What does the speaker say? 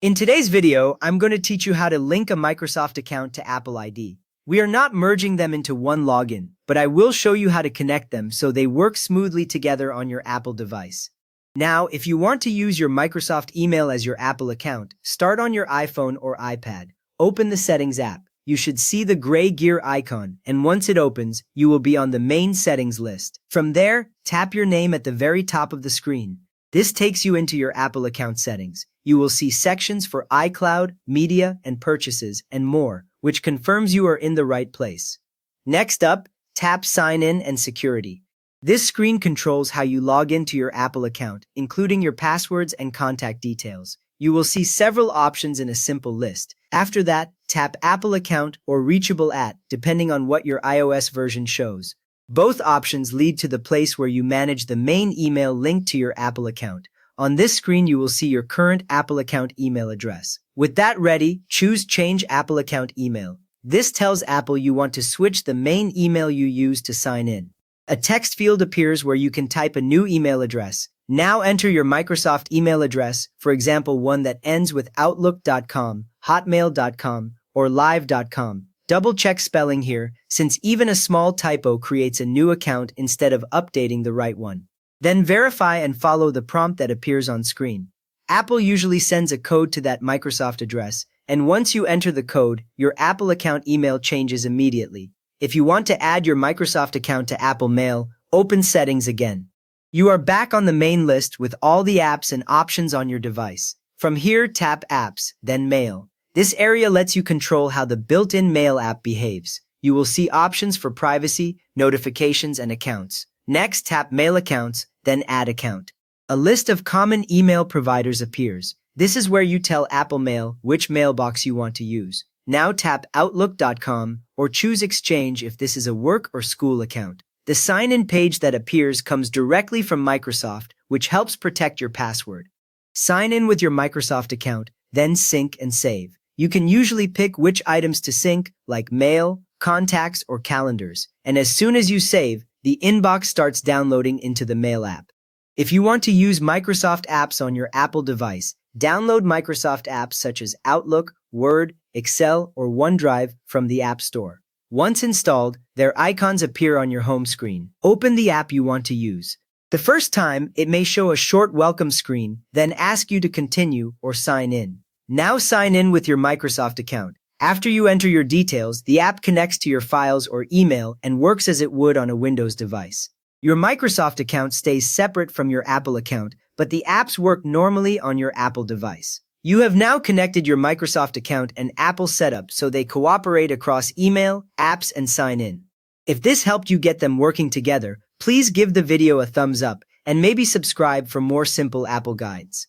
In today's video, I'm going to teach you how to link a Microsoft account to Apple ID. We are not merging them into one login, but I will show you how to connect them so they work smoothly together on your Apple device. Now, if you want to use your Microsoft email as your Apple account, start on your iPhone or iPad. Open the Settings app. You should see the gray gear icon, and once it opens, you will be on the main settings list. From there, tap your name at the very top of the screen. This takes you into your Apple account settings. You will see sections for iCloud, media, and purchases, and more, which confirms you are in the right place. Next up, tap Sign In and Security. This screen controls how you log into your Apple account, including your passwords and contact details. You will see several options in a simple list. After that, tap Apple Account or Reachable at, depending on what your iOS version shows. Both options lead to the place where you manage the main email linked to your Apple account. On this screen, you will see your current Apple account email address. With that ready, choose Change Apple Account Email. This tells Apple you want to switch the main email you use to sign in. A text field appears where you can type a new email address. Now enter your Microsoft email address, for example one that ends with Outlook.com, Hotmail.com, or Live.com. Double-check spelling here, since even a small typo creates a new account instead of updating the right one. Then verify and follow the prompt that appears on screen. Apple usually sends a code to that Microsoft address, and once you enter the code, your Apple account email changes immediately. If you want to add your Microsoft account to Apple Mail, open Settings again. You are back on the main list with all the apps and options on your device. From here, tap Apps, then Mail. This area lets you control how the built-in Mail app behaves. You will see options for privacy, notifications, and accounts. Next, tap Mail Accounts, then Add Account. A list of common email providers appears. This is where you tell Apple Mail which mailbox you want to use. Now tap Outlook.com or choose Exchange if this is a work or school account. The sign-in page that appears comes directly from Microsoft, which helps protect your password. Sign in with your Microsoft account, then sync and save. You can usually pick which items to sync, like mail, contacts, or calendars. And as soon as you save, the inbox starts downloading into the Mail app. If you want to use Microsoft apps on your Apple device, download Microsoft apps such as Outlook, Word, Excel, or OneDrive from the App Store. Once installed, their icons appear on your home screen. Open the app you want to use. The first time, it may show a short welcome screen, then ask you to continue or sign in. Now sign in with your Microsoft account. After you enter your details, the app connects to your files or email and works as it would on a Windows device. Your Microsoft account stays separate from your Apple account, but the apps work normally on your Apple device. You have now connected your Microsoft account and Apple setup so they cooperate across email, apps, and sign in. If this helped you get them working together, please give the video a thumbs up and maybe subscribe for more simple Apple guides.